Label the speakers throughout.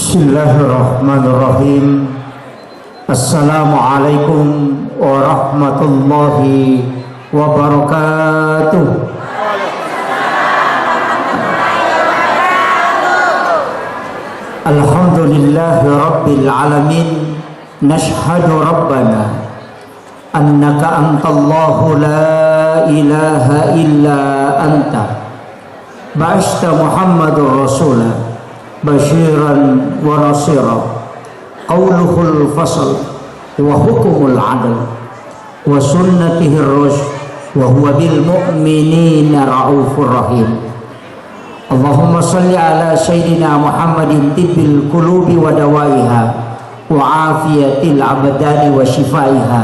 Speaker 1: Bismillahirrahmanirrahim. Assalamualaikum warahmatullahi wabarakatuh. Alhamdulillahi rabbil alamin. Nashhadu rabbana annaka antallahu la ilaha illa anta ba'asta Muhammadur rasulah basyiran wa nasira qawluhul fasl wa hukumul adl wa sunnatihir rushd wa huwa bil mu'minina ra'ufur rahim. Allahumma salli ala sayyidina Muhammadin tibbil qulubi wa dawaiha wa afiyatil abdani wa shifaiha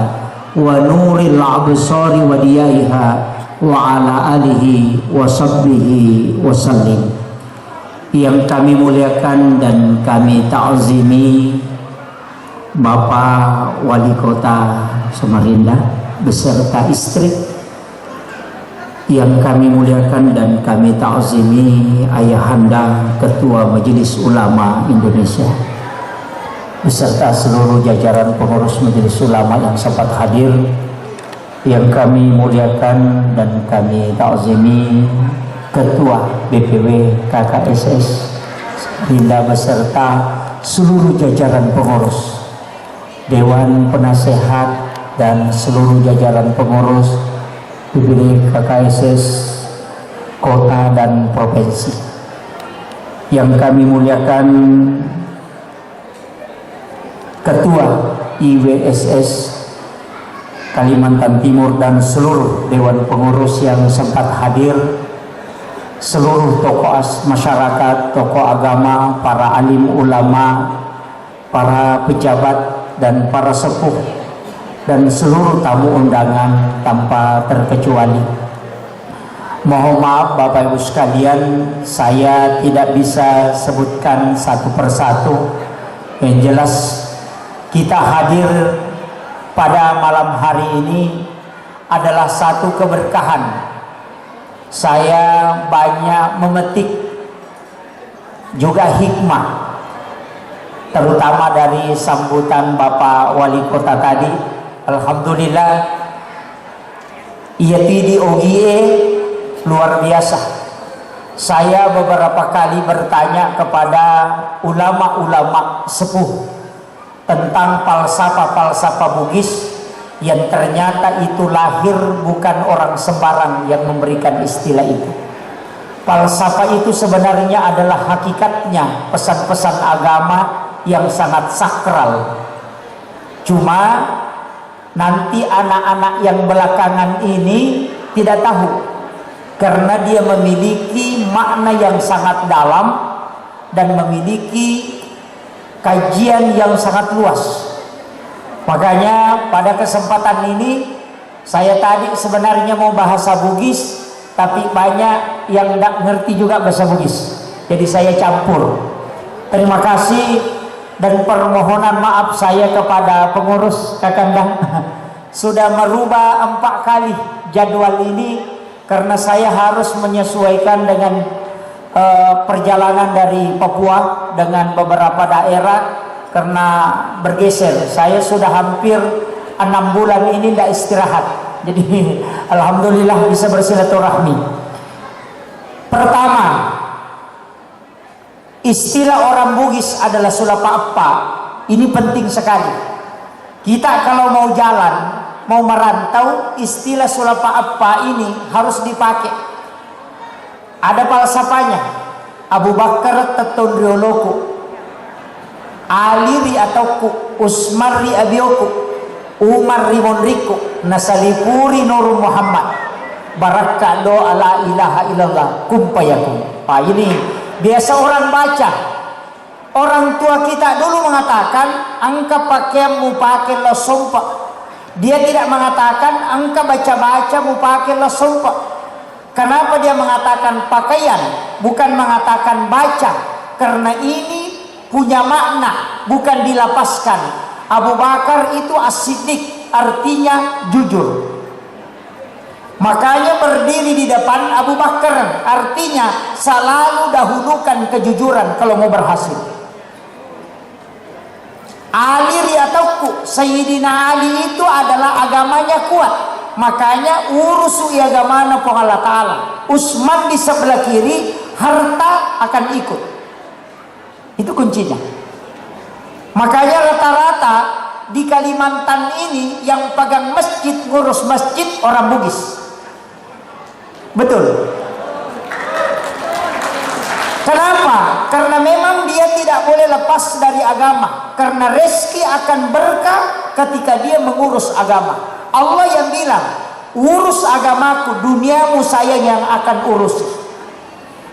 Speaker 1: wa nuril absari wa diyaiha wa ala alihi wa sahbihi wa sallim. Yang kami muliakan dan kami ta'zimi Bapak Wali Kota Samarinda beserta istri, yang kami muliakan dan kami ta'zimi Ayahanda Ketua Majelis Ulama Indonesia beserta seluruh jajaran pengurus Majelis Ulama yang sempat hadir, yang kami muliakan dan kami ta'zimi Ketua BPW KKSS Samarinda beserta seluruh jajaran pengurus, Dewan Penasehat dan seluruh jajaran pengurus BPW KKSS Kota dan Provinsi. Yang kami muliakan Ketua IWSS Kalimantan Timur dan seluruh Dewan Pengurus yang sempat hadir, seluruh tokoh masyarakat, tokoh agama, para alim ulama, para pejabat dan para sepuh, dan seluruh tamu undangan tanpa terkecuali. Mohon maaf Bapak Ibu sekalian, saya tidak bisa sebutkan satu persatu. Yang jelas kita hadir pada malam hari ini adalah satu keberkahan. Saya banyak memetik juga hikmah, terutama dari sambutan Bapak Wali Kota tadi. Alhamdulillah, ia tidi ogie luar biasa. Saya beberapa kali bertanya kepada ulama-ulama sepuh tentang falsafah Bugis yang ternyata itu lahir bukan orang sembarang yang memberikan istilah itu. Falsafah itu sebenarnya adalah hakikatnya pesan-pesan agama yang sangat sakral. Cuma nanti anak-anak yang belakangan ini tidak tahu, karena dia memiliki makna yang sangat dalam dan memiliki kajian yang sangat luas. Makanya pada kesempatan ini saya tadi sebenarnya mau bahasa Bugis, tapi banyak yang tidak ngerti juga bahasa Bugis, jadi saya campur. Terima kasih dan permohonan maaf saya kepada pengurus Kakandang sudah merubah 4 kali jadwal ini, karena saya harus menyesuaikan dengan perjalanan dari Papua dengan beberapa daerah karena bergeser. Saya sudah hampir 6 bulan ini tidak istirahat, jadi alhamdulillah bisa bersilaturahmi. Pertama, istilah orang Bugis adalah sulapa apa. Ini penting sekali. Kita kalau mau jalan, mau merantau, istilah sulapa apa ini harus dipakai. Ada falsafanya. Abu Bakar tetun rioloku, Ali ri atauku, Usmar ri abioku, Umar ri monriku, Nasalipuri Nur Muhammad, Baraka doa la ilaha illallah kumpayakum. Ini biasa orang baca. Orang tua kita dulu mengatakan angka pakaianmu pakai lo sompa. Dia tidak mengatakan angka baca-baca mu pakai lo sompa. Kenapa dia mengatakan pakaian, bukan mengatakan baca? Karena ini punya makna, bukan dilapaskan. Abu Bakar itu as-siddiq, artinya jujur. Makanya berdiri di depan Abu Bakar, artinya selalu dahulukan kejujuran kalau mau berhasil. Ali riatauku, Sayyidina Ali itu adalah agamanya kuat, makanya urus agamana po Allah Ta'ala. Utsman di sebelah kiri, harta akan ikut. Itu kuncinya. Makanya rata-rata di Kalimantan ini yang pegang masjid, ngurus masjid orang Bugis. Betul. Kenapa? Karena memang dia tidak boleh lepas dari agama. Karena rezeki akan berkah ketika dia mengurus agama. Allah yang bilang, urus agamaku, duniamu saya yang akan urus.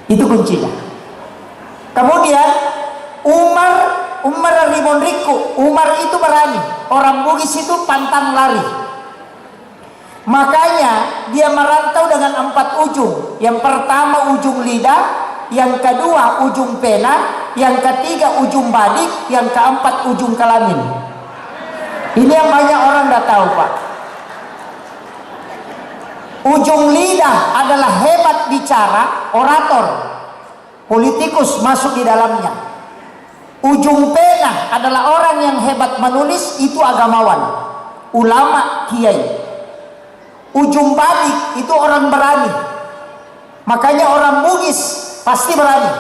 Speaker 1: Itu kuncinya. Kemudian Umar Rimon Riku, Umar itu berani. Orang Bugis itu pantang lari. Makanya dia merantau dengan 4 ujung. Yang pertama ujung lidah, yang kedua ujung pena, yang ketiga ujung badik, yang keempat ujung kelamin. Ini yang banyak orang tidak tahu, Pak. Ujung lidah adalah hebat bicara, orator, politikus masuk di dalamnya. Ujung pena adalah orang yang hebat menulis, itu agamawan, ulama, kiai. Ujung badik itu orang berani. Makanya orang Bugis pasti berani.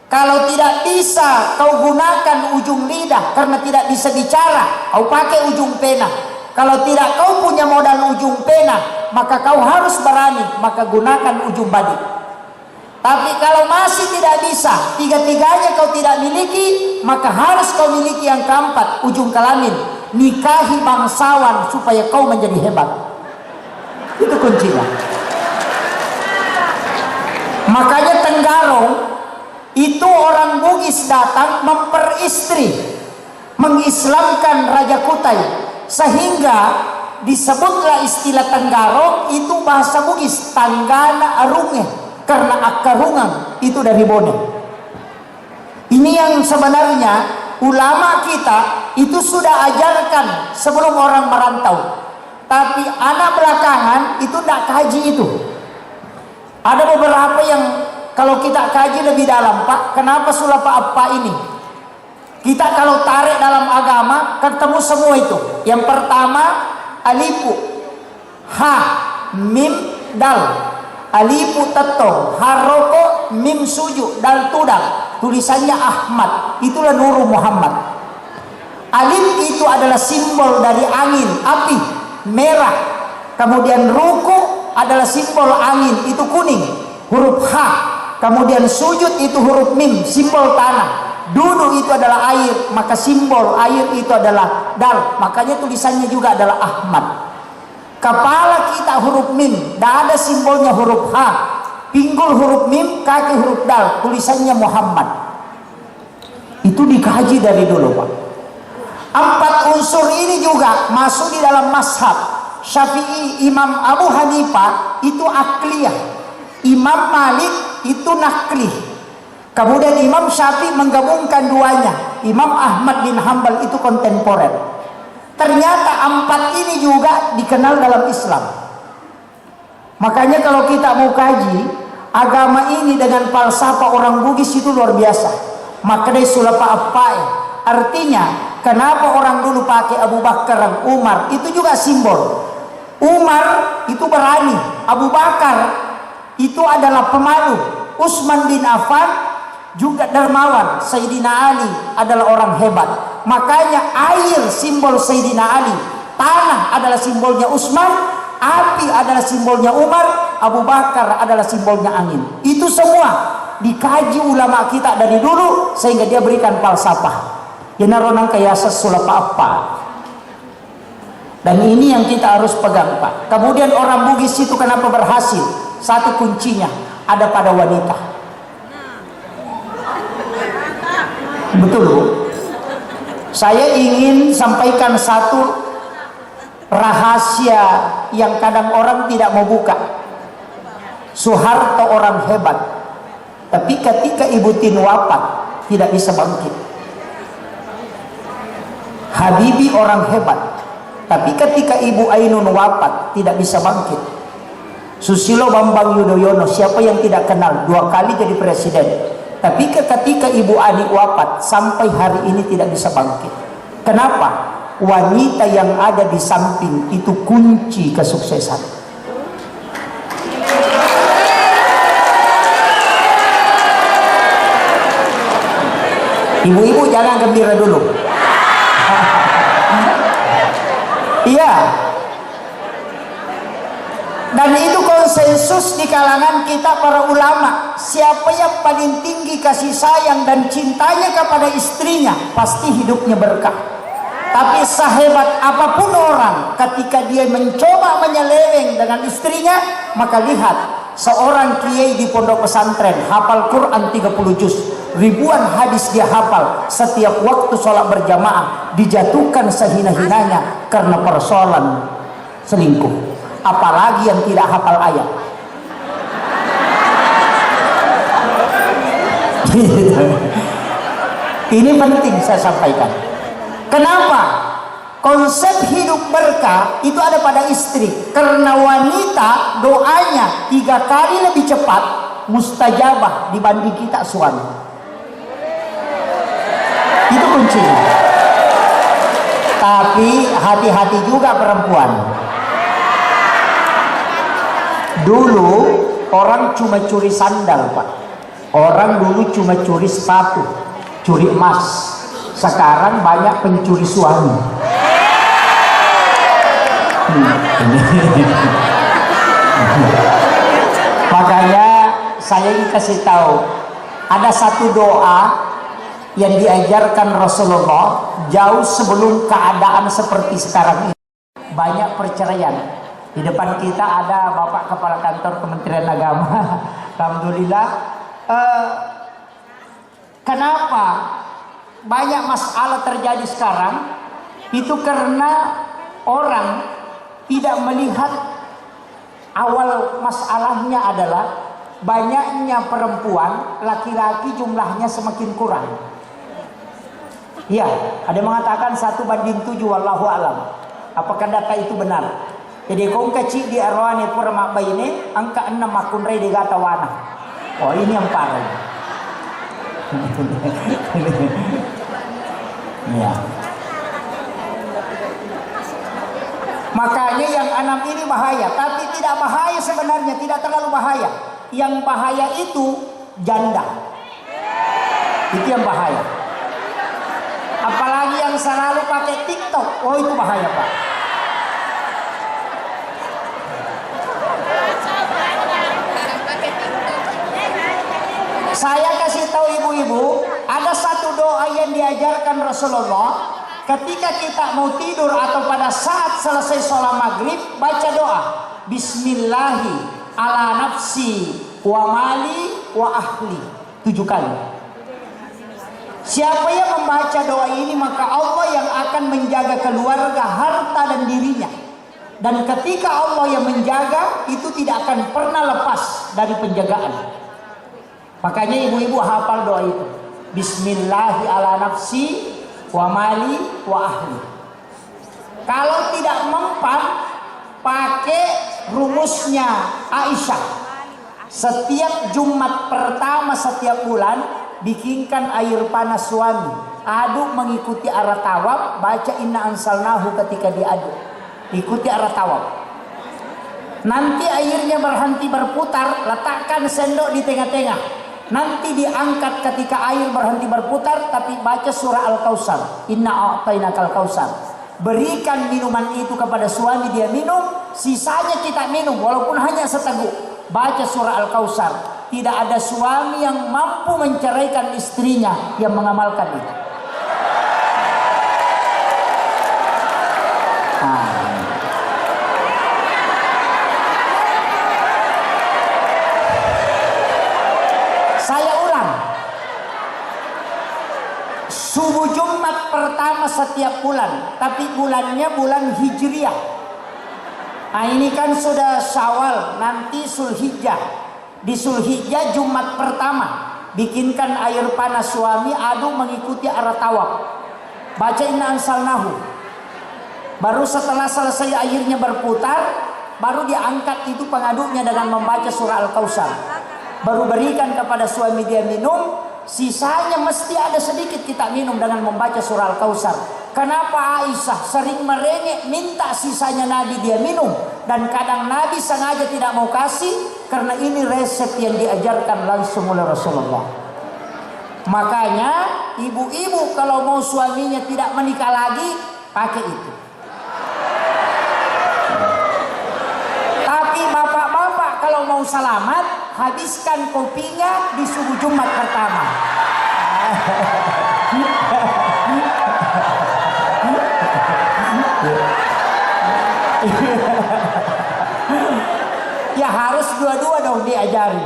Speaker 1: Kalau tidak bisa kau gunakan ujung lidah karena tidak bisa bicara, kau pakai ujung pena. Kalau tidak kau punya modal ujung pena, maka kau harus berani, maka gunakan ujung badik. Tapi kalau masih tidak bisa, tiga-tiganya kau tidak miliki, maka harus kau miliki yang keempat, ujung kelamin. Nikahi bangsawan supaya kau menjadi hebat. Itu kuncinya. Makanya Tenggarong itu orang Bugis datang memperistri, mengislamkan Raja Kutai, sehingga disebutlah istilah Tenggarong itu bahasa Bugis Tanggana Arunge, karena akarungan itu dari Bone. Ini yang sebenarnya ulama kita itu sudah ajarkan sebelum orang merantau, tapi anak belakangan itu tidak kaji itu. Ada beberapa yang kalau kita kaji lebih dalam, Pak, kenapa sulapa apa ini? Kita kalau tarik dalam agama ketemu semua itu. Yang pertama alifu, ha, mim, dal. Alifu teto, haroko, mim suju, dal tudang. Tulisannya Ahmad. Itulah Nurul Muhammad. Alif itu adalah simbol dari angin, api, merah. Kemudian ruku adalah simbol angin, itu kuning, huruf H. Kemudian sujud itu huruf mim, simbol tanah. Duduk itu adalah air, maka simbol air itu adalah dal. Makanya tulisannya juga adalah Ahmad. Kepala kita huruf mim, tidak ada simbolnya huruf H. Pinggul huruf mim, kaki huruf dal, tulisannya Muhammad. Itu dikaji dari dulu, Pak. 4 unsur ini juga masuk di dalam mazhab Syafi'i. Imam Abu Hanifah itu akliyah, Imam Malik itu naklih. Kemudian Imam Syafi'i menggabungkan duanya. Imam Ahmad bin Hambal itu kontemporer. Ternyata 4 ini juga dikenal dalam Islam. Makanya kalau kita mau kaji agama ini dengan falsafah orang Bugis itu luar biasa. Makanya sulapa apai. Artinya kenapa orang dulu pakai Abu Bakar, Umar, itu juga simbol. Umar itu berani, Abu Bakar itu adalah pemalu, Utsman bin Affan juga dermawan, Sayyidina Ali adalah orang hebat. Makanya air simbol Sayyidina Ali, tanah adalah simbolnya Utsman, api adalah simbolnya Umar, Abu Bakar adalah simbolnya angin. Itu semua dikaji ulama kita dari dulu sehingga dia berikan falsafah. Yenaronang kayasa sulapa apa. Dan ini yang kita harus pegang, Pak. Kemudian orang Bugis itu kenapa berhasil? Satu kuncinya ada pada wanita. Betul, Bu. Saya ingin sampaikan satu rahasia yang kadang orang tidak mau buka. Soeharto orang hebat, tapi ketika Ibu Tin wafat tidak bisa bangkit. Habibie orang hebat, tapi ketika Ibu Ainun wafat tidak bisa bangkit. Susilo Bambang Yudhoyono, siapa yang tidak kenal, 2 kali jadi presiden. Tapi ketika Ibu Ani wafat, sampai hari ini tidak bisa bangkit. Kenapa? Wanita yang ada di samping itu kunci kesuksesan. Ibu-ibu jangan gembira dulu. Iya. Dan itu konsensus di kalangan kita para ulama. Siapa yang paling tinggi kasih sayang dan cintanya kepada istrinya, pasti hidupnya berkah. Tapi sehebat apapun orang, ketika dia mencoba menyeleweng dengan istrinya, maka lihat, seorang kiai di pondok pesantren hafal Quran 30 juz, ribuan hadis dia hafal, setiap waktu sholat berjamaah dijatuhkan sehina-hinanya karena persoalan selingkuh. Apalagi yang tidak hafal ayat. Ini penting saya sampaikan. Kenapa? Konsep hidup berkah itu ada pada istri. Karena wanita doanya 3 kali lebih cepat mustajabah dibanding kita suami. Itu kuncinya. Tapi hati-hati juga perempuan. Dulu orang cuma curi sandal, Pak. Orang dulu cuma curi sepatu, curi emas. Sekarang banyak pencuri suami. Makanya saya ingin kasih tahu, ada satu doa yang diajarkan Rasulullah jauh sebelum keadaan seperti sekarang ini. Banyak perceraian. Di depan kita ada Bapak Kepala Kantor Kementerian Agama. Alhamdulillah. Kenapa banyak masalah terjadi sekarang? Itu karena orang tidak melihat awal masalahnya adalah banyaknya perempuan, laki-laki jumlahnya semakin kurang. Ya, ada yang mengatakan 1:7, wallahu alam. Apakah data itu benar? Jadi kong kecil di arwani pura ini angka 6 akun rei di gatawana. Oh, ini yang parah. Ya. Makanya yang 6 ini bahaya, tapi tidak bahaya sebenarnya, tidak terlalu bahaya. Yang bahaya itu janda. Itu yang bahaya. Apalagi yang selalu pakai TikTok. Oh, itu bahaya, Pak. Saya kasih tahu ibu-ibu, ada satu doa yang diajarkan Rasulullah. Ketika kita mau tidur atau pada saat selesai sholat maghrib, baca doa Bismillahi ala nafsi wa mali wa ahli 7 kali. Siapa yang membaca doa ini, maka Allah yang akan menjaga keluarga, harta dan dirinya. Dan ketika Allah yang menjaga, itu tidak akan pernah lepas dari penjagaan. Makanya ibu-ibu hafal doa itu. Bismillahi ala nafsi wa mali wa ahli. Kalau tidak mempan, pakai rumusnya Aisyah. Setiap Jumat pertama setiap bulan, bikinkan air panas suami. Aduk mengikuti arah tawaf, baca inna ansalnahu ketika diaduk. Ikuti arah tawaf. Nanti airnya berhenti berputar, letakkan sendok di tengah-tengah. Nanti diangkat ketika air berhenti berputar, tapi baca surah Al-Kautsar. Inna a'tainakal kautsar. Berikan minuman itu kepada suami, dia minum, sisanya kita minum walaupun hanya seteguk. Baca surah Al-Kautsar. Tidak ada suami yang mampu menceraikan istrinya yang mengamalkan itu. Saya ulang. Subuh Jumat pertama setiap bulan, tapi bulannya bulan Hijriah. Nah, ini kan sudah Syawal, nanti Zulhijjah. Di Zulhijjah Jumat pertama, bikinkan air panas suami, aduk mengikuti arah tawaf. Baca inna ansalnahu. Baru setelah selesai airnya berputar, baru diangkat itu pengaduknya dengan membaca surah Al-Kautsar. Baru berikan kepada suami, dia minum, Sisanya mesti ada sedikit kita minum dengan membaca surah Al-Kautsar. Kenapa Aisyah sering merengek minta sisanya Nabi dia minum, dan kadang Nabi sengaja tidak mau kasih karena ini resep yang diajarkan langsung oleh Rasulullah. Makanya ibu-ibu kalau mau suaminya tidak menikah lagi pakai itu. Tapi bapak-bapak kalau mau selamat, habiskan kopinya di subuh Jumat pertama. Ya harus dua-dua dong diajari.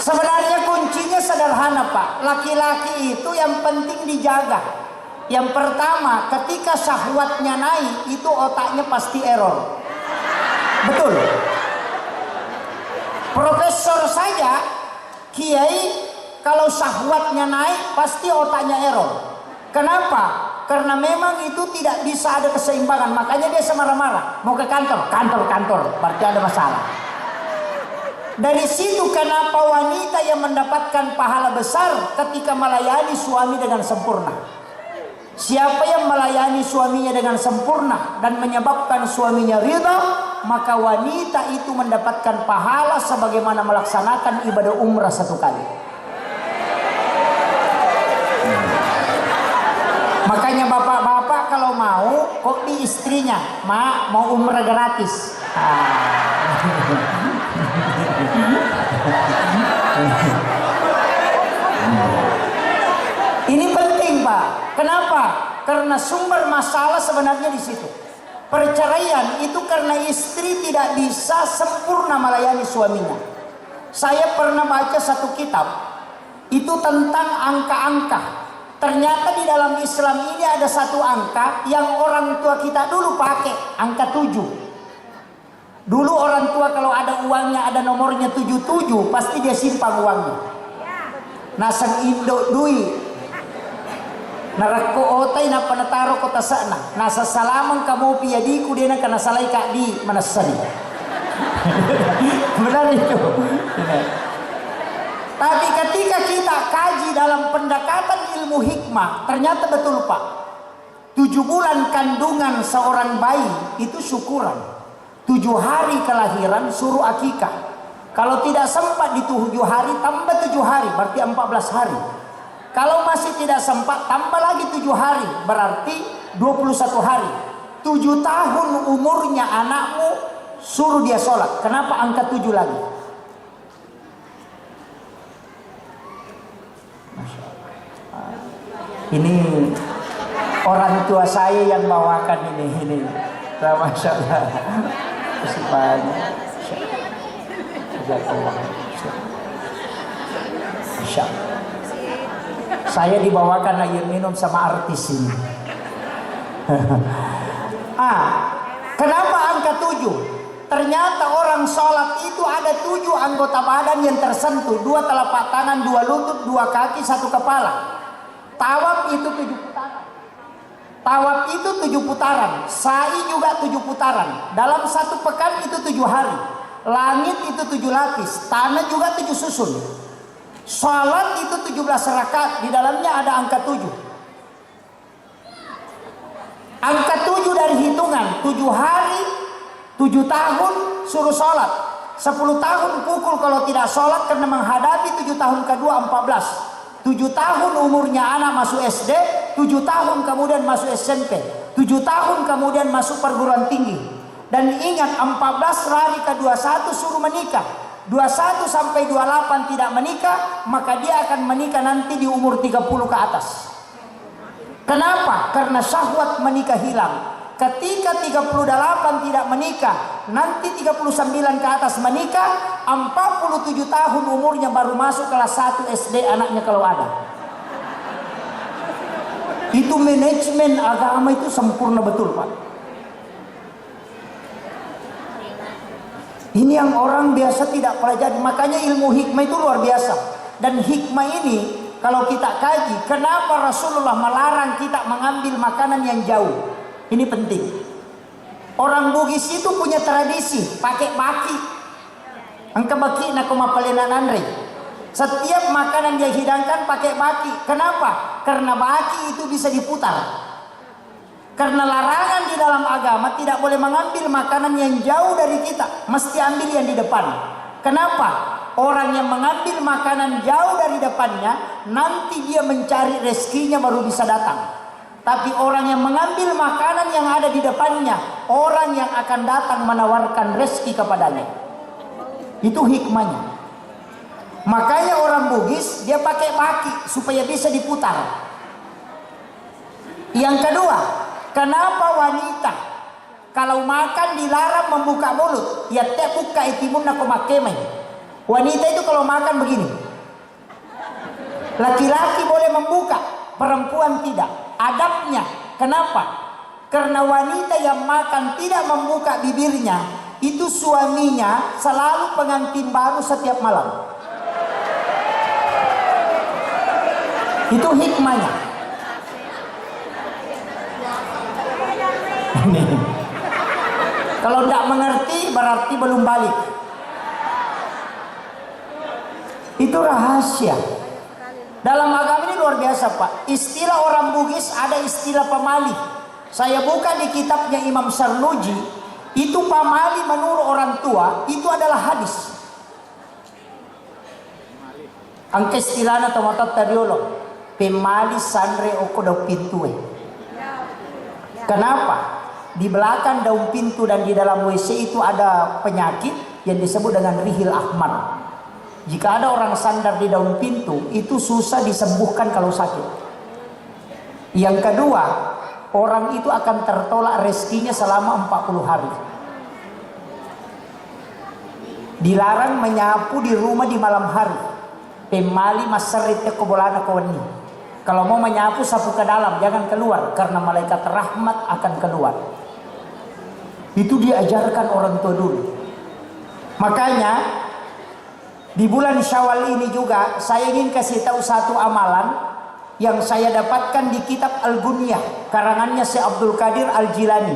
Speaker 1: Sebenarnya kuncinya sederhana Pak. Laki-laki itu yang penting dijaga. Yang pertama, ketika syahwatnya naik, itu otaknya pasti error. Betul. Profesor saja, kiai, kalau syahwatnya naik, pasti otaknya error. Kenapa? Karena memang itu tidak bisa ada keseimbangan. Makanya dia semarah-marah. Mau ke kantor, berarti ada masalah. Dari situ kenapa wanita yang mendapatkan pahala besar ketika melayani suami dengan sempurna. Siapa yang melayani suaminya dengan sempurna dan menyebabkan suaminya ridha, maka wanita itu mendapatkan pahala sebagaimana melaksanakan ibadah umrah 1 kali. Makanya bapak-bapak kalau mau kopi istrinya, "Ma, mau umrah gratis." Ini penting Pak. Kenapa? Karena sumber masalah sebenarnya di situ. Perceraian itu karena istri tidak bisa sempurna melayani suaminya. Saya pernah baca satu kitab itu tentang angka-angka. Ternyata di dalam Islam ini ada satu angka yang orang tua kita dulu pakai, angka 7. Dulu orang tua kalau ada uangnya, ada nomornya 77, pasti dia simpan uangnya. Nasang indo dui. Narako otai na panataro kota sana. Nasa salamang kamu piadiku dia na kana salay ka di manasali. Benar itu. Tapi ketika kita kaji dalam pendekatan ilmu hikmah, ternyata betul Pak. 7 bulan kandungan seorang bayi itu syukuran. 7 hari kelahiran suruh akikah. Kalau tidak sempat di 7 hari, tambah 7 hari, berarti 14 hari. Kalau masih tidak sempat, tambah lagi 7 hari, berarti 21 hari. 7 tahun umurnya anakmu, suruh dia sholat. Kenapa angka 7 lagi? Ini orang tua saya yang bawakan ini. Masya Allah. Masya Allah. Saya dibawakan air minum sama artis ini. Kenapa angka 7? Ternyata orang sholat itu ada 7 anggota badan yang tersentuh. 2 telapak tangan, 2 lutut, 2 kaki, 1 kepala. Tawaf itu 7 putaran. Tawaf itu 7 putaran. Sa'i juga 7 putaran. Dalam 1 pekan itu 7 hari. Langit itu 7 lapis. Tanah juga 7 susun. Salat itu 17 rakaat, di dalamnya ada angka 7. Angka 7 dari hitungan 7 hari, 7 tahun suruh salat. 10 tahun pukul kalau tidak salat karena menghadapi 7 tahun kedua 14. 7 tahun umurnya anak masuk SD, 7 tahun kemudian masuk SMP, 7 tahun kemudian masuk perguruan tinggi. Dan ingat 14 lari ke 21 suruh menikah. 21 sampai 28 tidak menikah, maka dia akan menikah nanti di umur 30 ke atas. Kenapa? Karena syahwat menikah hilang. Ketika 38 tidak menikah, nanti 39 ke atas menikah, 47 tahun umurnya baru masuk kelas 1 SD anaknya kalau ada. Itu manajemen agama itu sempurna betul Pak. Ini yang orang biasa tidak pelajari. Makanya ilmu hikmah itu luar biasa. Dan hikmah ini kalau kita kaji, kenapa Rasulullah melarang kita mengambil makanan yang jauh? Ini penting. Orang Bugis itu punya tradisi pakai baki. Angka baki nak kumapalinan andre. Setiap makanan dia hidangkan pakai baki. Kenapa? Karena baki itu bisa diputar. Karena larangan di dalam agama tidak boleh mengambil makanan yang jauh dari kita, mesti ambil yang di depan. Kenapa? Orang yang mengambil makanan jauh dari depannya, nanti dia mencari rezekinya baru bisa datang. Tapi orang yang mengambil makanan yang ada di depannya, orang yang akan datang menawarkan rezeki kepadanya. Itu hikmahnya. Makanya orang Bugis dia pakai baki supaya bisa diputar. Yang kedua, kenapa wanita kalau makan dilarang membuka mulut? Ya teh buka itimun nak makemai. Wanita itu kalau makan begini. Laki-laki boleh membuka, perempuan tidak. Adabnya, kenapa? Karena wanita yang makan tidak membuka bibirnya, itu suaminya selalu pengantin baru setiap malam. Itu hikmahnya. Kalau tidak mengerti berarti belum balik. Itu rahasia. Dalam agama ini luar biasa Pak. Istilah orang Bugis ada istilah pamali. Saya buka di kitabnya Imam Sarnuji. Itu pamali menurut orang tua itu adalah hadis. Angke istilahnya tomatot tadiolo. Pemali sandre okodo pintu. Kenapa? Di belakang daun pintu dan di dalam WC itu ada penyakit yang disebut dengan rihil ahmar. Jika ada orang sandar di daun pintu, itu susah disembuhkan kalau sakit. Yang kedua, orang itu akan tertolak rezekinya selama 40 hari. Dilarang menyapu di rumah di malam hari. Pemali masaritnya kebolana kawani. Kalau mau menyapu, sapu ke dalam, jangan keluar. Karena malaikat rahmat akan keluar. Itu diajarkan orang tua dulu. Makanya di bulan Syawal ini juga saya ingin kasih tahu satu amalan yang saya dapatkan di kitab Al-Gunyah karangannya Syekh Abdul Qadir Al-Jilani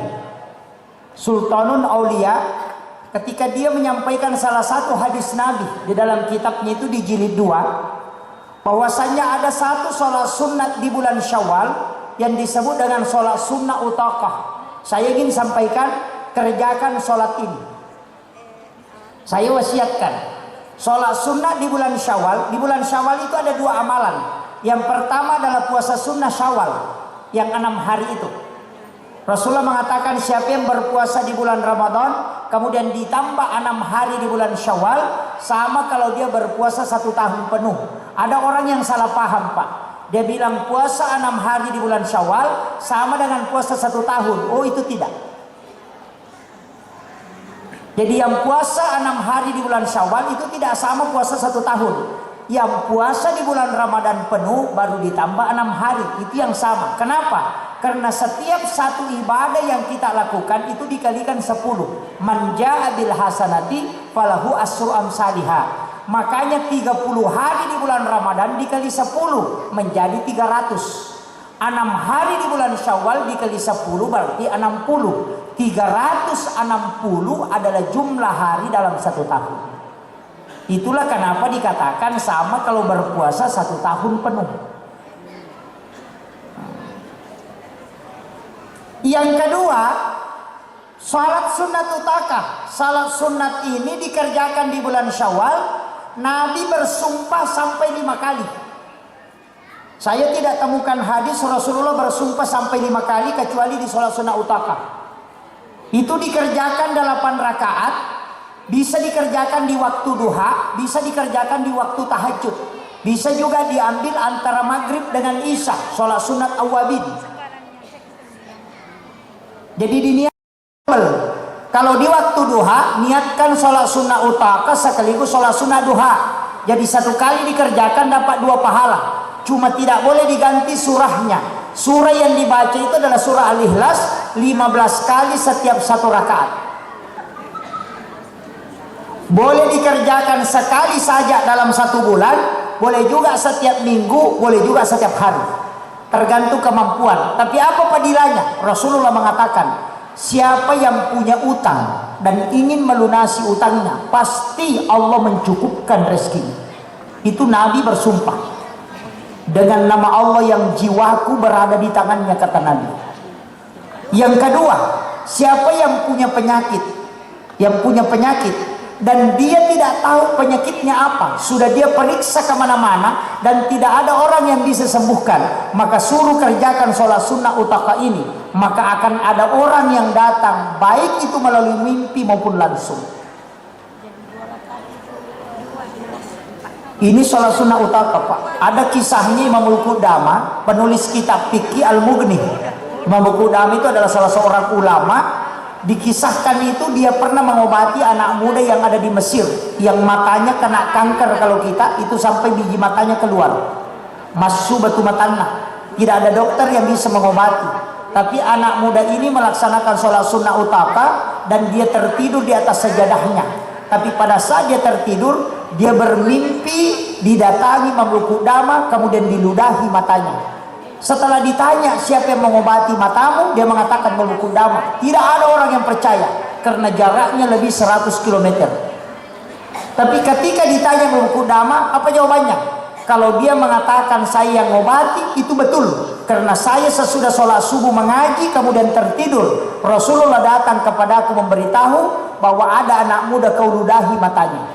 Speaker 1: Sultanun Aulia. Ketika dia menyampaikan salah satu hadis Nabi di dalam kitabnya itu di jilid 2, bahwasanya ada satu sholat sunat di bulan Syawal yang disebut dengan sholat sunnah utaqah. Saya ingin sampaikan, kerjakan sholat ini. Saya wasiatkan sholat sunnah di bulan Syawal. Di bulan Syawal itu ada 2 amalan. Yang pertama adalah puasa sunnah Syawal yang 6 hari itu. Rasulullah mengatakan siapa yang berpuasa di bulan Ramadan kemudian ditambah 6 hari di bulan Syawal, sama kalau dia berpuasa 1 tahun penuh. Ada orang yang salah paham Pak. Dia bilang puasa 6 hari di bulan Syawal sama dengan puasa 1 tahun. Oh, itu tidak. Jadi yang puasa 6 hari di bulan Syawal itu tidak sama puasa 1 tahun. Yang puasa di bulan Ramadan penuh baru ditambah 6 hari. Itu yang sama. Kenapa? Karena setiap satu ibadah yang kita lakukan itu dikalikan 10. Man jaa bil hasanati falahu asyru amsalihha. Makanya 30 hari di bulan Ramadan dikali 10 menjadi 300. 6 hari di bulan Syawal dikali 10 berarti 60. 360 adalah jumlah hari dalam 1 tahun. Itulah kenapa dikatakan sama kalau berpuasa 1 tahun penuh. Yang kedua, salat sunat utakah. Salat sunat ini dikerjakan di bulan Syawal. Nabi bersumpah sampai 5 kali. Saya tidak temukan hadis Rasulullah bersumpah sampai 5 kali kecuali di salat sunat utakah. Itu dikerjakan 8 rakaat, bisa dikerjakan di waktu duha, bisa dikerjakan di waktu tahajud, bisa juga diambil antara maghrib dengan isya, sholat sunat awabin. Jadi diniatkan kalau di waktu duha niatkan sholat sunat utaka sekaligus sholat sunat duha. Jadi 1 kali dikerjakan dapat 2 pahala. Cuma tidak boleh diganti surahnya. Surah yang dibaca itu adalah surah Al-Ikhlas 15 kali setiap 1 rakaat. Boleh dikerjakan sekali saja dalam 1 bulan, boleh juga setiap minggu, boleh juga setiap hari. Tergantung kemampuan. Tapi apa padilanya? Rasulullah mengatakan, siapa yang punya utang dan ingin melunasi utangnya, pasti Allah mencukupkan rezeki. Itu Nabi bersumpah dengan nama Allah yang jiwaku berada di tangannya, kata Nabi. Yang kedua, siapa yang punya penyakit, dan dia tidak tahu penyakitnya apa, sudah dia periksa kemana-mana dan tidak ada orang yang bisa sembuhkan, maka suruh kerjakan sholat sunnah utaka ini, maka akan ada orang yang datang, baik itu melalui mimpi maupun langsung. Ini sholat sunnah utaka, Pak. Ada kisahnya Imam Al-Qudama, penulis kitab Fiqih Al-Mughni. Imam Al-Qudama itu adalah salah seorang ulama. Dikisahkan itu dia pernah mengobati anak muda yang ada di Mesir, yang matanya kena kanker, kalau kita itu sampai biji matanya keluar, masuk batu matanya, tidak ada dokter yang bisa mengobati. Tapi anak muda ini melaksanakan sholat sunnah utaka dan dia tertidur di atas sajadahnya. Tapi pada saat dia tertidur, dia bermimpi didatangi Imam Al-Qudama, kemudian diludahi matanya. Setelah ditanya siapa yang mengobati matamu, dia mengatakan Imam Al-Qudama. Tidak ada orang yang percaya karena jaraknya lebih 100 km. Tapi ketika ditanya Imam Al-Qudama, apa jawabannya? Kalau dia mengatakan saya yang mengobati, itu betul. Karena saya sesudah sholat subuh mengaji kemudian tertidur, Rasulullah datang kepadaku memberitahu bahwa ada anak muda kau ludahi matanya,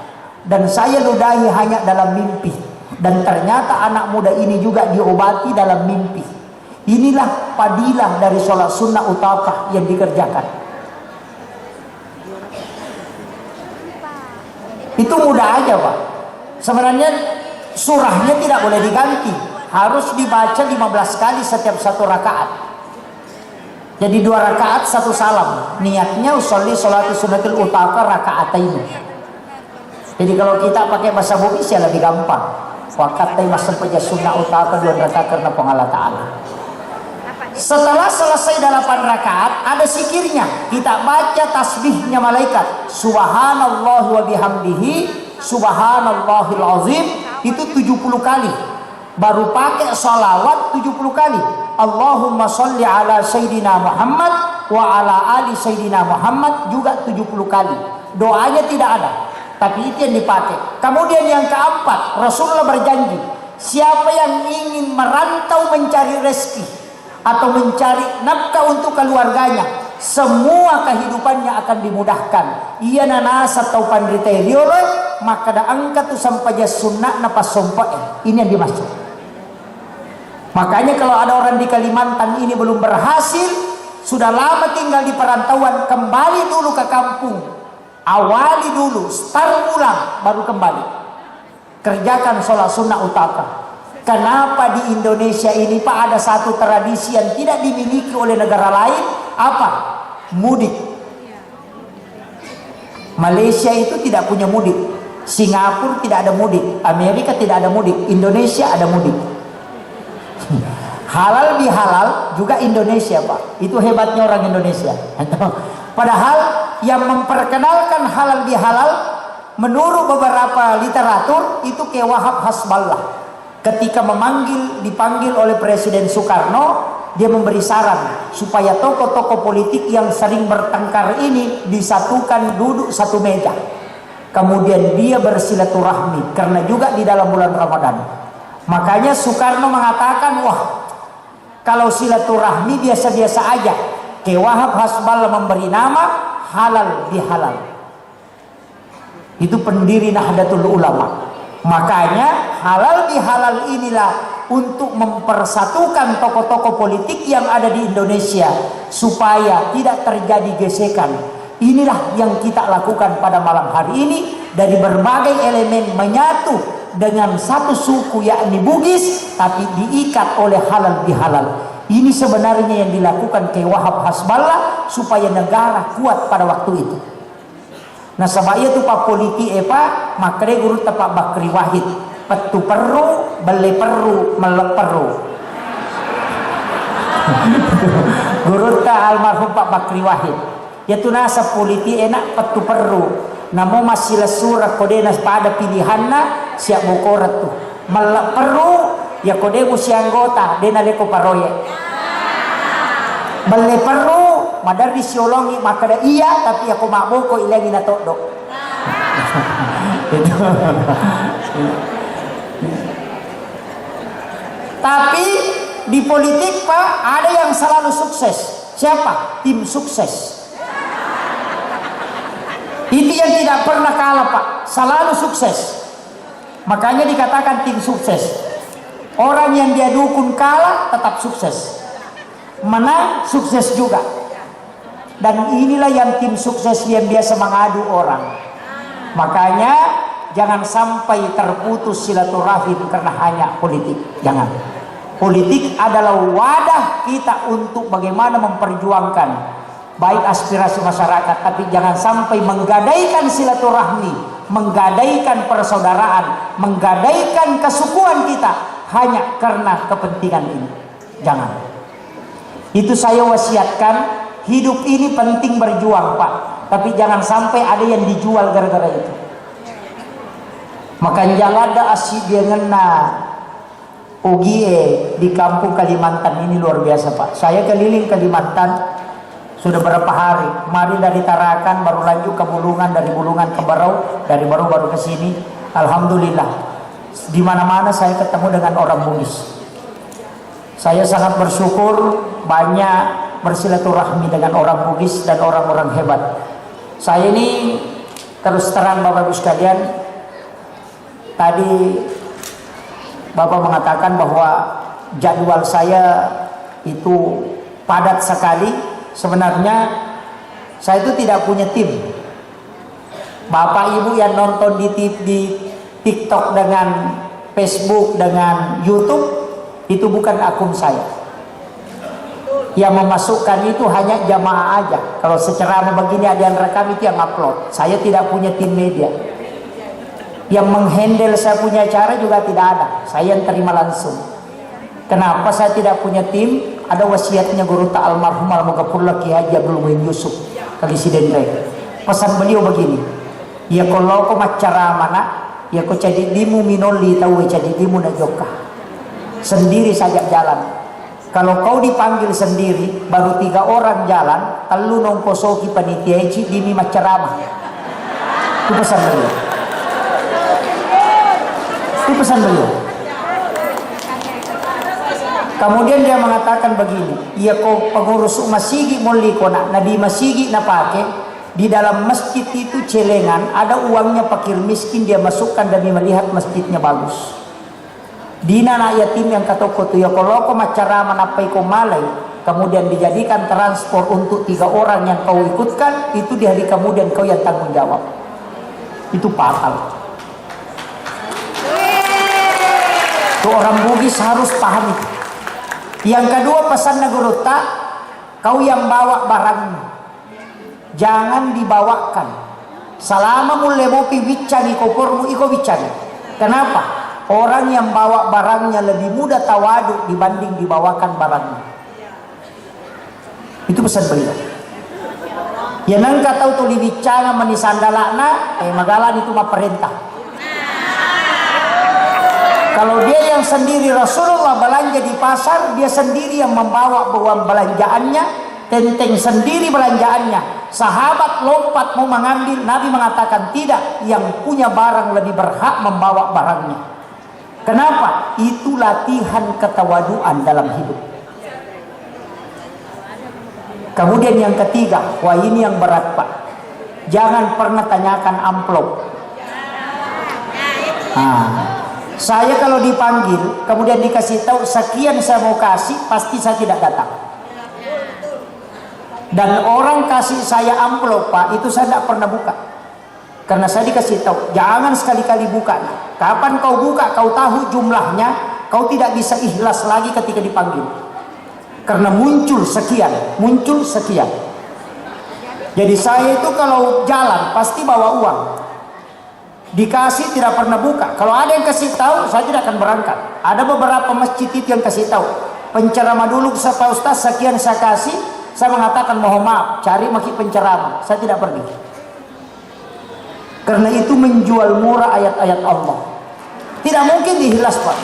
Speaker 1: dan saya ludahi hanya dalam mimpi. Dan ternyata anak muda ini juga diobati dalam mimpi. Inilah fadilah dari sholat sunnah utaka yang dikerjakan. Itu mudah aja, Pak. Sebenarnya surahnya tidak boleh diganti, harus dibaca 15 kali setiap satu rakaat. Jadi 2 rakaat 1 salam. Niatnya usolli sholatul sunnatul utaka rakaatain. Jadi kalau kita pakai bahasa Bugis ya lebih gampang. Wakatai masa saja sunnah utaka 2 rakaat karena pengalah ta'ala. Setelah selesai 8 rakaat ada zikirnya, kita baca tasbihnya malaikat, subhanallah wa bihamdihi subhanallahil azim, itu 70 kali. Baru pakai sholawat 70 kali. Allahumma sholli ala sayyidina Muhammad wa ala ali sayyidina Muhammad juga 70 kali. Doanya tidak ada, tapi itu yang dipakai. Kemudian yang keempat, Rasulullah berjanji, siapa yang ingin merantau mencari rezeki atau mencari nafkah untuk keluarganya, semua kehidupannya akan dimudahkan. Ia nanas atau pandriteliore, maka da angkat tu sampai sunnah napas sompa. Ini yang dimaksud. Makanya kalau ada orang di Kalimantan ini belum berhasil, sudah lama tinggal di perantauan, kembali dulu ke kampung. Awali dulu, start ulang, baru kembali. Kerjakan sholat sunnah utaka. Kenapa di Indonesia ini, Pak, ada satu tradisi yang tidak dimiliki oleh negara lain? Apa? Mudik. Malaysia itu tidak punya mudik. Singapura tidak ada mudik. Amerika tidak ada mudik. Indonesia ada mudik. Halal bihalal juga Indonesia, Pak. Itu hebatnya orang Indonesia. Padahal yang memperkenalkan halal bihalal menurut beberapa literatur itu Kiai Wahab Hasballah. Ketika dipanggil oleh Presiden Soekarno, dia memberi saran supaya tokoh-tokoh politik yang sering bertengkar ini disatukan duduk satu meja. Kemudian dia bersilaturahmi karena juga di dalam bulan Ramadan. Makanya Soekarno mengatakan, wah, kalau silaturahmi biasa-biasa aja. Kiai Wahab Hasballah memberi nama halal bihalal. Itu pendiri Nahdlatul Ulama. Makanya halal bihalal inilah untuk mempersatukan tokoh-tokoh politik yang ada di Indonesia supaya tidak terjadi gesekan. Inilah yang kita lakukan pada malam hari ini, dari berbagai elemen menyatu dengan satu suku yakni Bugis, tapi diikat oleh halal bihalal. Ini sebenarnya yang dilakukan Kiai Wahab Hasballah supaya negara kuat pada waktu itu. Nah sebab itu Pak politik Pak makre guru tepak Bakri Wahid petu perlu beli perlu melek perlu. Guru ta almarhum Pak Bakri Wahid. Ya tu nasa politik enak petu perlu. Namo masih lesura kodenas pada pilihanna siap bokorat tu. Melek perlu ya kode musi anggota dena leko paroye. Beli perlu madar disiolongi maka ada iya tapi aku maboko ilangi na todo. Itu. Tapi di politik Pak ada yang selalu sukses. Siapa? Tim sukses. Itu yang tidak pernah kalah Pak, selalu sukses. Makanya dikatakan tim sukses. Orang yang dia dukung kalah tetap sukses, menang sukses juga. Dan inilah yang tim sukses yang biasa mengadu orang. Makanya jangan sampai terputus silaturahim karena hanya politik. Jangan. Politik adalah wadah kita untuk bagaimana memperjuangkan baik aspirasi masyarakat, tapi jangan sampai menggadaikan silaturahmi, menggadaikan persaudaraan, menggadaikan kesukuan kita hanya karena kepentingan ini. Jangan. Itu saya wasiatkan. Hidup ini penting berjuang Pak, tapi jangan sampai ada yang dijual gara-gara itu. Maka jangan ada asyik dia ngena ogie di kampung Kalimantan ini luar biasa Pak. Saya keliling Kalimantan sudah berapa hari. Kemarin dari Tarakan baru lanjut ke Bulungan, dari Bulungan ke Barau, dari Barau baru ke sini. Alhamdulillah. Di mana-mana saya ketemu dengan orang Bugis. Saya sangat bersyukur banyak bersilaturahmi dengan orang Bugis dan orang-orang hebat. Saya ini terus terang Bapak Ibu sekalian, tadi Bapak mengatakan bahwa jadwal saya itu padat sekali. Sebenarnya saya itu tidak punya tim. Bapak Ibu yang nonton di TikTok dengan Facebook dengan YouTube itu bukan akun saya. Yang memasukkan itu hanya jamaah aja. Kalau secara begini ada yang rekam itu yang upload. Saya tidak punya tim media. Yang menghandle saya punya acara juga tidak ada. Saya yang terima langsung. Kenapa saya tidak punya tim? Ada wasiatnya guru ta almarhum almarhumullah Ki Haji Abdul Muhyin Yusuf kali sidendre. Pesan beliau begini. Ya kalau kau macara mana, ya kau jadi dimu minoli tahu jadi dimu na joka. Sendiri saja jalan. Kalau kau dipanggil sendiri, baru 3 orang jalan, telu nongkosoki panitia ici dimi macarama. Itu pesan beliau. Itu pesan beliau. Kemudian dia mengatakan begini, iya kok pengurus masigi molli kona, nadi masigi na pakai di dalam masjid itu celengan, ada uangnya fakir miskin dia masukkan demi melihat masjidnya bagus. Dina na yatim yang kata kotu ya kalau kau macara manapai kau malai, kemudian dijadikan transport untuk 3 orang yang kau ikutkan, itu di hari kemudian kau yang tanggung jawab. Itu pakal. Itu orang Bugis harus paham itu. Yang kedua pesan Nagurota, kau yang bawa barangmu jangan dibawakan. Selama mulai mopi bicani kopormu iko bicani. Kenapa? Orang yang bawa barangnya lebih mudah tawaduk dibanding dibawakan barangnya. Itu pesan beliau. Ya nangka tahu tuli bicana menisandalakna, magalan itu mah perintah. Kalau dia yang sendiri Rasulullah belanja di pasar, dia sendiri yang membawa uang belanjaannya, tenteng sendiri belanjaannya. Sahabat lompat mau mengambil, Nabi mengatakan tidak, yang punya barang lebih berhak membawa barangnya. Kenapa? Itu latihan ketawaduan dalam hidup. Kemudian yang ketiga, wah ini yang berat Pak. Jangan pernah tanyakan amplop. Saya kalau dipanggil, kemudian dikasih tahu sekian saya mau kasih, pasti saya tidak datang. Dan orang kasih saya amplop Pak, itu saya tidak pernah buka. Karena saya dikasih tahu, jangan sekali-kali buka. Kapan kau buka, kau tahu jumlahnya, kau tidak bisa ikhlas lagi ketika dipanggil. Karena muncul sekian, muncul sekian. Jadi saya itu kalau jalan pasti bawa uang. Dikasih tidak pernah buka. Kalau ada yang kasih tahu, saya tidak akan berangkat. Ada beberapa masjid itu yang kasih tahu. Penceramah dulu Pak Ustaz sekian saya kasih, saya mengatakan mohon maaf, cari maki penceramah. Saya tidak pergi. Karena itu menjual murah ayat-ayat Allah. Tidak mungkin dihilas Pak.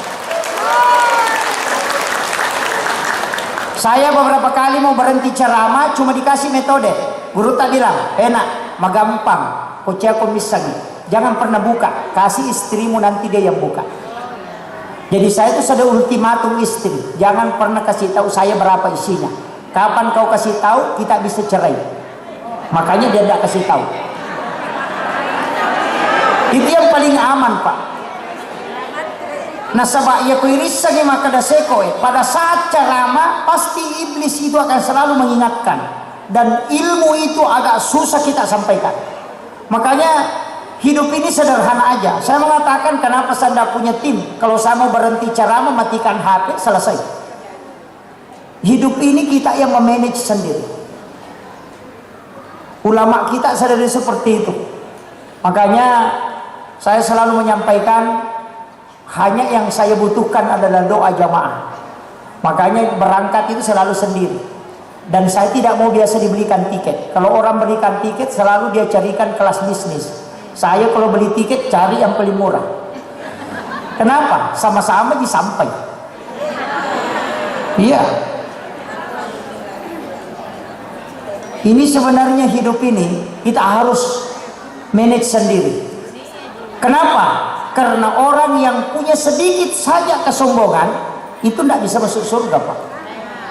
Speaker 1: Saya beberapa kali mau berhenti ceramah, cuma dikasih metode. Guru tak bilang, enak, magampang, kocek komisan. Jangan pernah buka, kasih istrimu nanti dia yang buka. Jadi saya itu sudah ultimatum istri, jangan pernah kasih tahu saya berapa isinya. Kapan kau kasih tahu, kita bisa cerai. Makanya dia tidak kasih tahu. Itu yang paling aman, Pak. Nasabah ya kuirisa ni maka daseko. Pada saat ceramah pasti iblis itu akan selalu mengingatkan, dan ilmu itu agak susah kita sampaikan. Makanya hidup ini sederhana aja. Saya mengatakan kenapa saya tidak punya tim. Kalau saya mau berhenti ceramah, matikan HP, selesai. Hidup ini kita yang memanage sendiri. Ulama kita sadari seperti itu. Makanya saya selalu menyampaikan, hanya yang saya butuhkan adalah doa jamaah. Makanya berangkat itu selalu sendiri. Dan saya tidak mau biasa dibelikan tiket. Kalau orang belikan tiket, selalu dia carikan kelas bisnis. Saya kalau beli tiket, cari yang paling murah. Kenapa? Sama-sama disampai. Iya. Ini sebenarnya hidup ini kita harus manage sendiri. Kenapa? Karena orang yang punya sedikit saja kesombongan itu tidak bisa masuk surga, Pak.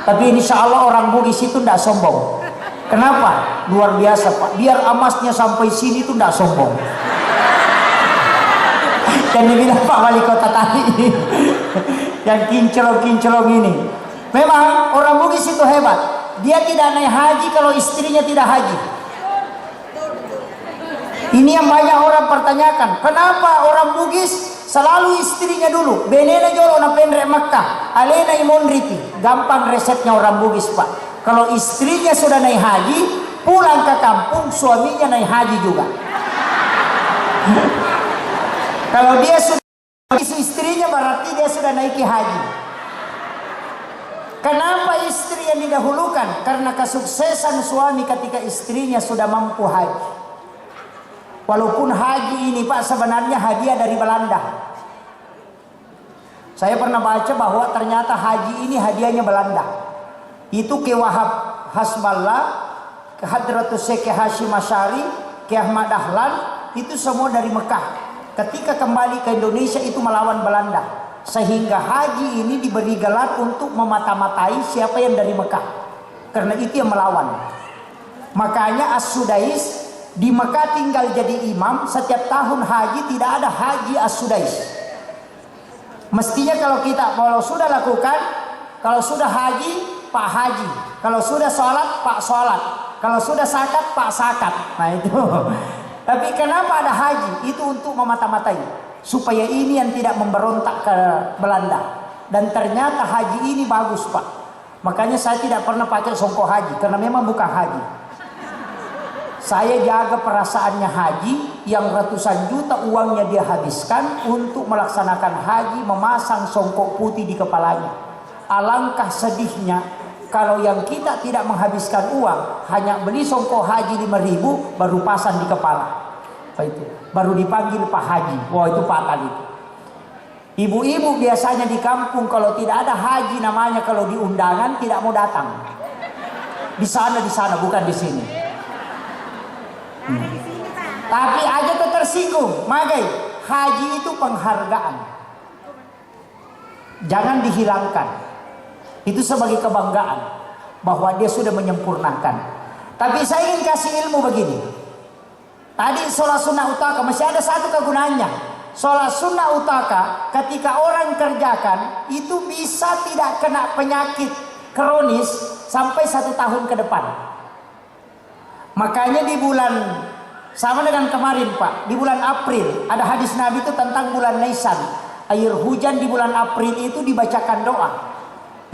Speaker 1: Tapi insya Allah orang Bugis itu tidak sombong. Kenapa? Luar biasa, Pak. Biar amasnya sampai sini itu tidak sombong. Dan dibilang Pak Wali Kota tadi yang kinclong-kinclong ini. Memang orang Bugis itu hebat. Dia tidak naik haji kalau istrinya tidak haji. Ini yang banyak orang pertanyakan, kenapa orang Bugis selalu istrinya dulu? Benena jolo na penrek Makkah, alena imon riti. Gampang resepnya orang Bugis, Pak. Kalau istrinya sudah naik haji, pulang ke kampung suaminya naik haji juga. Kalau dia sudah istrinya berarti dia sudah naiki haji. Kenapa istri yang didahulukan? Karena kesuksesan suami ketika istrinya sudah mampu haji. Walaupun haji ini, Pak, sebenarnya hadiah dari Belanda. Saya pernah baca bahwa ternyata haji ini hadiahnya Belanda. Itu ke Wahab Hasballah, ke Hadratus Syekh Hashim Asy'ari, ke Ahmad Dahlan, itu semua dari Mekah. Ketika kembali ke Indonesia itu melawan Belanda. Sehingga haji ini diberi gelar untuk memata-matai siapa yang dari Mekah. Karena itu yang melawan. Makanya As-Sudais di Mekah tinggal jadi imam, setiap tahun haji tidak ada haji As-Sudais. Mestinya kalau sudah lakukan, kalau sudah haji, Pak Haji. Kalau sudah sholat, Pak sholat. Kalau sudah zakat, Pak zakat. Nah itu. Tapi kenapa ada haji? Itu untuk memata-matai. Supaya ini yang tidak memberontak ke Belanda. Dan ternyata haji ini bagus, Pak. Makanya saya tidak pernah pakai songkok haji. Karena memang bukan haji. Saya jaga perasaannya haji yang ratusan juta uangnya dia habiskan untuk melaksanakan haji, memasang songkok putih di kepalanya. Alangkah sedihnya kalau yang kita tidak menghabiskan uang, hanya beli songkok haji 5.000 baru pasang di kepala. Itu baru dipanggil Pak Haji. Wah, itu fatal itu. Ibu-ibu biasanya di kampung kalau tidak ada haji namanya, kalau di undangan tidak mau datang. Di sana bukan di sini. Tapi aja tuh tersinggung. Magai, haji itu penghargaan. Jangan dihilangkan. Itu sebagai kebanggaan bahwa dia sudah menyempurnakan. Tapi saya ingin kasih ilmu begini. Tadi sholat sunnah utaka masih ada satu kegunaannya. Sholat sunnah utaka ketika orang kerjakan itu bisa tidak kena penyakit kronis sampai 1 tahun ke depan. Makanya di bulan sama dengan kemarin, Pak, di bulan April ada hadis Nabi itu tentang bulan Nisan. Air hujan di bulan April itu dibacakan doa.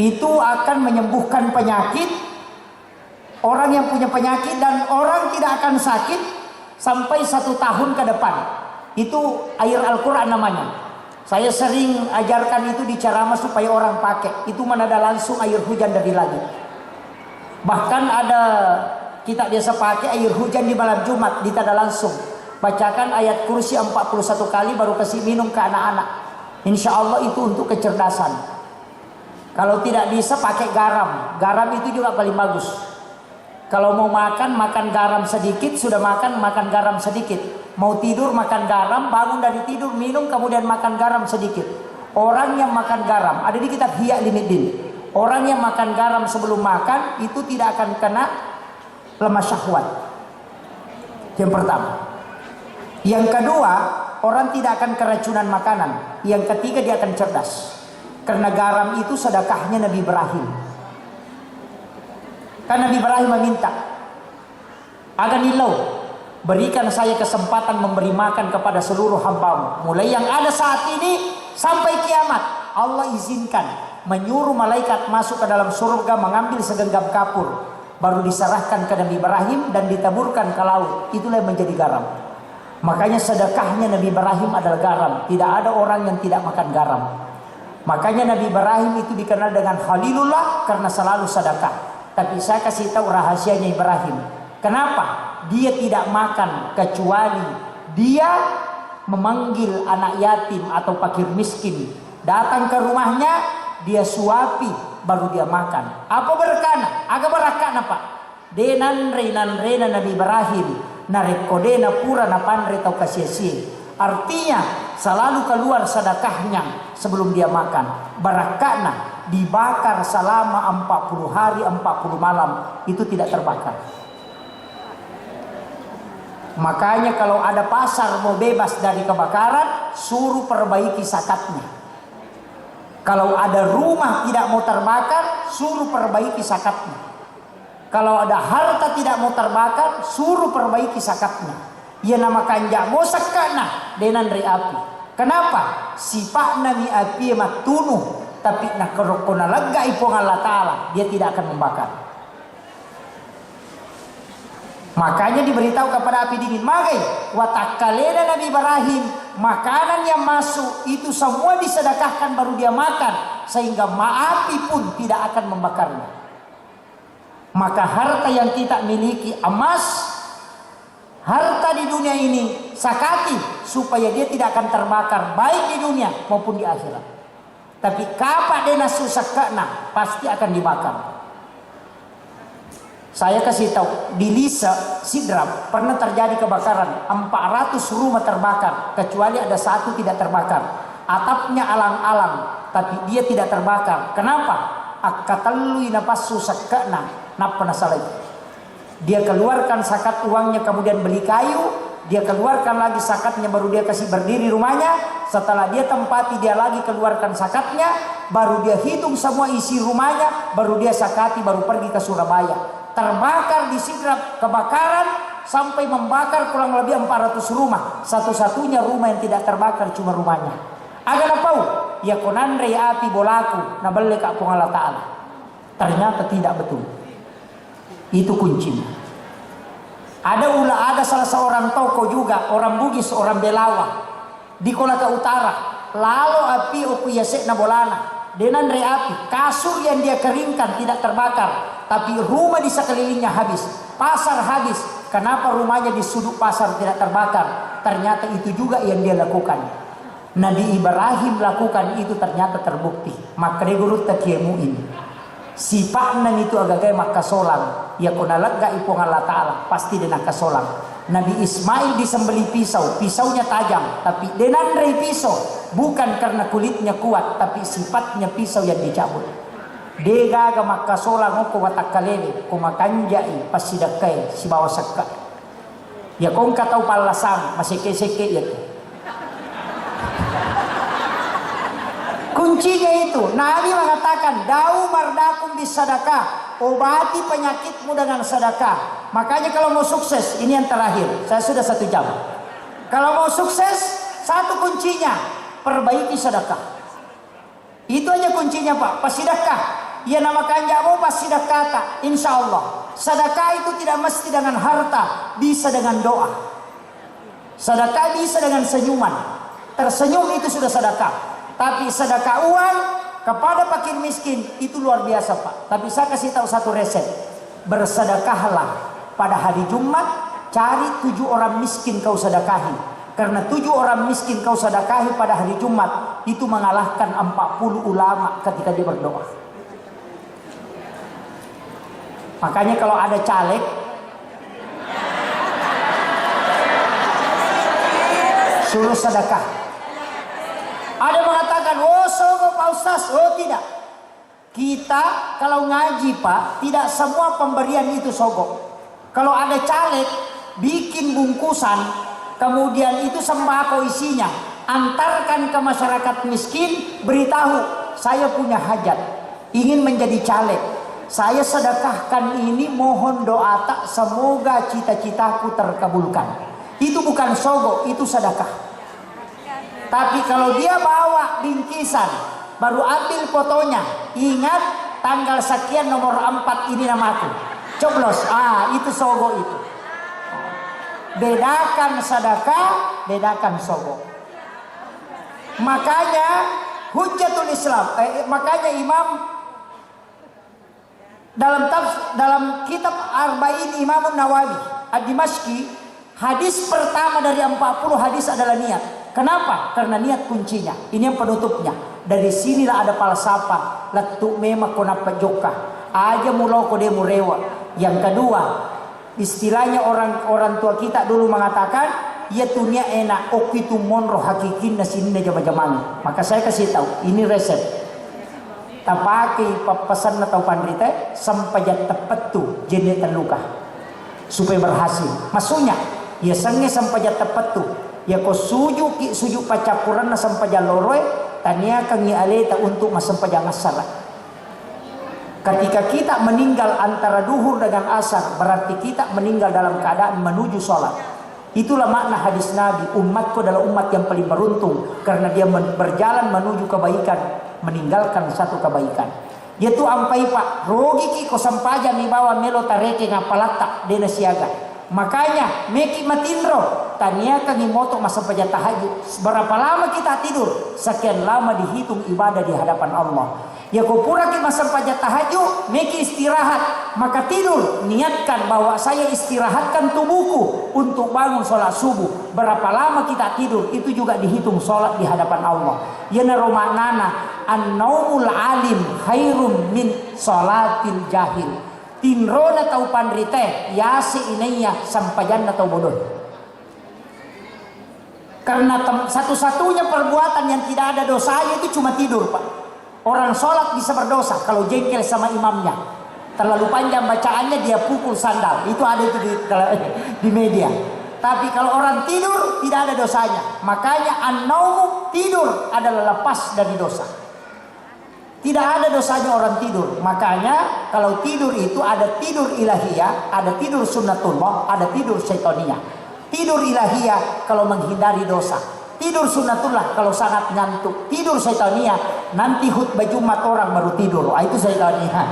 Speaker 1: Itu akan menyembuhkan penyakit. Orang yang punya penyakit dan orang tidak akan sakit sampai 1 tahun ke depan. Itu air Al-Quran namanya. Saya sering ajarkan itu di ceramah supaya orang pakai. Itu menada langsung air hujan dari langit. Bahkan ada kita biasa pakai air hujan di malam Jumat, ditada langsung. Bacakan ayat kursi 41 kali baru kasih minum ke anak-anak. Insya Allah itu untuk kecerdasan. Kalau tidak bisa pakai garam. Garam itu juga paling bagus. Kalau mau makan, makan garam sedikit. Sudah makan, makan garam sedikit. Mau tidur, makan garam. Bangun dari tidur, minum, kemudian makan garam sedikit. Orang yang makan garam, ada di kitab Hiya Limiddin. Orang yang makan garam sebelum makan, itu tidak akan kena lemah syahwat. Yang pertama. Yang kedua, orang tidak akan keracunan makanan. Yang ketiga, dia akan cerdas. Karena garam itu sedekahnya Nabi Ibrahim. Karena Nabi Ibrahim meminta, Aganilau, berikan saya kesempatan memberi makan kepada seluruh hambamu. Mulai yang ada saat ini sampai kiamat. Allah izinkan menyuruh malaikat masuk ke dalam surga mengambil segenggam kapur. Baru diserahkan ke Nabi Ibrahim dan ditaburkan ke laut. Itulah yang menjadi garam. Makanya sedekahnya Nabi Ibrahim adalah garam. Tidak ada orang yang tidak makan garam. Makanya Nabi Ibrahim itu dikenal dengan Khalilullah karena selalu sedekah. Tapi saya kasih tahu rahasianya Ibrahim. Kenapa? Dia tidak makan kecuali dia memanggil anak yatim atau fakir miskin. Datang ke rumahnya, dia suapi, baru dia makan. Apa berkana? Agak berakana pak. Denan renan Nabi Ibrahim. Narekodena pura napanre tau kasih. Artinya selalu keluar sedekahnya sebelum dia makan. Barakana dibakar selama 40 hari 40 malam itu tidak terbakar. Makanya kalau ada pasar mau bebas dari kebakaran, suruh perbaiki zakatnya. Kalau ada rumah tidak mau terbakar, suruh perbaiki zakatnya. Kalau ada harta tidak mau terbakar, suruh perbaiki zakatnya. Ia namakan jamo sakana denan ri api. Kenapa? Sifat Nabi api matunuh, tapi nak kerokona lega ipong Allah Ta'ala, dia tidak akan membakar. Makanya diberitahu kepada api dingin, magai watakalena Nabi Ibrahim, makanan yang masuk itu semua disedekahkan baru dia makan, sehingga api pun tidak akan membakarnya. Maka harta yang kita miliki, emas, harta di dunia ini, sakati supaya dia tidak akan terbakar baik di dunia maupun di akhirat. Tapi kapan dia nasusakana pasti akan dibakar. Saya kasih tahu di Lisa Sidrap pernah terjadi kebakaran, 400 rumah terbakar kecuali ada satu tidak terbakar. Atapnya alang-alang tapi dia tidak terbakar. Kenapa? Akatalui napas susakana napa nasalai. Dia keluarkan zakat uangnya, kemudian beli kayu, dia keluarkan lagi zakatnya, baru dia kasih berdiri rumahnya. Setelah dia tempati, dia lagi keluarkan zakatnya, baru dia hitung semua isi rumahnya, baru dia zakati, baru pergi ke Surabaya. Terbakar di Sidrap, kebakaran sampai membakar kurang lebih 400 rumah. Satu-satunya rumah yang tidak terbakar cuma rumahnya. Agar apa? Ya konandre api bolaku nabale ka Allah Ta'ala. Ternyata tidak betul. Itu kuncinya. Ada salah seorang toko juga, orang Bugis, orang Belawa di Kolaka Utara. Lalu api oku yasekna bolana. Denan re api, kasur yang dia keringkan tidak terbakar, tapi rumah di sekelilingnya habis, pasar habis. Kenapa rumahnya di sudut pasar tidak terbakar? Ternyata itu juga yang dia lakukan. Nabi Ibrahim lakukan itu, ternyata terbukti. Maka digurut takiemu ini. Sifatnya itu agak kayak makasolang. Ya konalat ga ipong Allah Ta'ala pasti dia nakasolang. Nabi Ismail disembeli pisau, pisaunya tajam, tapi denandre pisau bukan karena kulitnya kuat, tapi sifatnya pisau yang dicabut. Dega ga makasolang ko watakalele ko makanjai pasidakai si bawa sakka. Ya kong katau palasang maseke-seke ya. Kuncinya itu, Nabi mengatakan, dau mardakum bisadakah, obati penyakitmu dengan sedekah. Makanya kalau mau sukses, ini yang terakhir, saya sudah 1 jam. Kalau mau sukses, satu kuncinya, perbaiki sedekah. Itu aja kuncinya Pak, pasidakah. Ya namakan jamu pasidakah tak, insya Allah. Sedekah itu tidak mesti dengan harta, bisa dengan doa. Sedekah bisa dengan senyuman. Tersenyum itu sudah sedekah. Tapi sedekah uang kepada fakir miskin itu luar biasa Pak. Tapi saya kasih tahu satu resep. Bersedekahlah pada hari Jumat, cari 7 orang miskin kau sedekahi. Karena 7 orang miskin kau sedekahi pada hari Jumat itu mengalahkan 40 ulama ketika dia berdoa. Makanya kalau ada caleg suruh sedekah. Ada mengatakan, oh sogo Pak Ustaz. Oh tidak. Kita kalau ngaji Pak, tidak semua pemberian itu sogo. Kalau ada caleg bikin bungkusan, kemudian itu sembako isinya, antarkan ke masyarakat miskin, beritahu saya punya hajat, ingin menjadi caleg, saya sedekahkan ini, mohon doa tak, semoga cita-citaku terkabulkan. Itu bukan sogo, itu sedekah. Tapi kalau dia bawa bingkisan, baru ambil fotonya, ingat tanggal sekian nomor 4 ini namaku, coblos, itu sogo itu. Bedakan sedekah, bedakan sogo. Makanya Hujjatul Islam, makanya Imam dalam kitab Arba'in Imam Nawawi Ad-Dimashqi, hadis pertama dari 40 hadis adalah niat. Kenapa? Karena niat kuncinya. Ini yang penutupnya. Dari sinilah ada falsafah. Letuk memang konapa joka. Aja muloko de murewa. Yang kedua, istilahnya orang tua kita dulu mengatakan, ya dunia enak, oki tu monro hakikin na sini na jama-jamang. Maka saya kasih tahu, ini resep. Tapaki pesan na tau pandrite sampajat tepat tu jenis terluka supaya berhasil. Maksudnya, ya sange sampajat tepat tu. Ya ko suju pacapuran na sampaja loroy tania kangi aleta untuk masampaja ngasara. Ketika kita meninggal antara duhur dengan asar, berarti kita meninggal dalam keadaan menuju sholat. Itulah makna hadis Nabi, umatku adalah umat yang paling beruntung karena dia berjalan menuju kebaikan, meninggalkan satu kebaikan. Dia tu ampai Pak, rogi ki ko sampaja mi bawa melo tareke ngapalatak dena siaga. Makanya meki matindro tania kami moto masa pajak tahajud. Berapa lama kita tidur? Sekian lama dihitung ibadah di hadapan Allah. Ya kau pura ki masa pajak tahajud, meki istirahat, maka tidur niatkan bahwa saya istirahatkan tubuhku untuk bangun sholat subuh. Berapa lama kita tidur? Itu juga dihitung sholat di hadapan Allah. Ya naromanana an-naumul alim khairum min sholatil jahil. Tinro na tau pandrite, yasi inaya sampajan na tau bodoh. Karena satu-satunya perbuatan yang tidak ada dosanya itu cuma tidur Pak. Orang sholat bisa berdosa kalau jengkel sama imamnya. Terlalu panjang bacaannya dia pukul sandal. Itu ada itu di media. Tapi kalau orang tidur tidak ada dosanya. Makanya an-naumu, tidur adalah lepas dari dosa. Tidak ada dosanya orang tidur. Makanya kalau tidur itu ada tidur ilahiyah, ada tidur sunnatullah, ada tidur syaitania. Tidur ilahiyah kalau menghindari dosa. Tidur sunnatullah kalau sangat ngantuk. Tidur syaitania nanti khutbah Jumat orang baru tidur. Itu syaitania.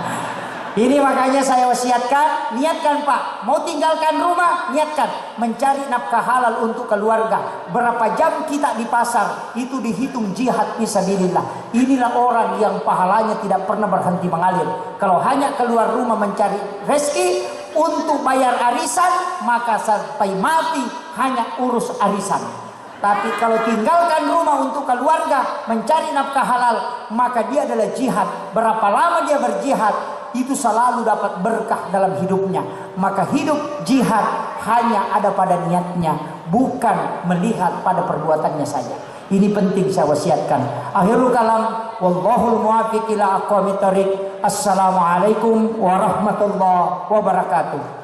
Speaker 1: Ini makanya saya wasiatkan, niatkan Pak, mau tinggalkan rumah, niatkan mencari nafkah halal untuk keluarga. Berapa jam kita di pasar, itu dihitung jihad fisabilillah. Inilah orang yang pahalanya tidak pernah berhenti mengalir. Kalau hanya keluar rumah mencari rezeki untuk bayar arisan, maka sampai mati hanya urus arisan. Tapi kalau tinggalkan rumah untuk keluarga, mencari nafkah halal, maka dia adalah jihad. Berapa lama dia berjihad, itu selalu dapat berkah dalam hidupnya. Maka hidup jihad hanya ada pada niatnya, bukan melihat pada perbuatannya saja. Ini penting saya wasiatkan. Akhirul kalam, wallahul muwaffiq ila aqwamit thoriq. Assalamualaikum warahmatullahi wabarakatuh.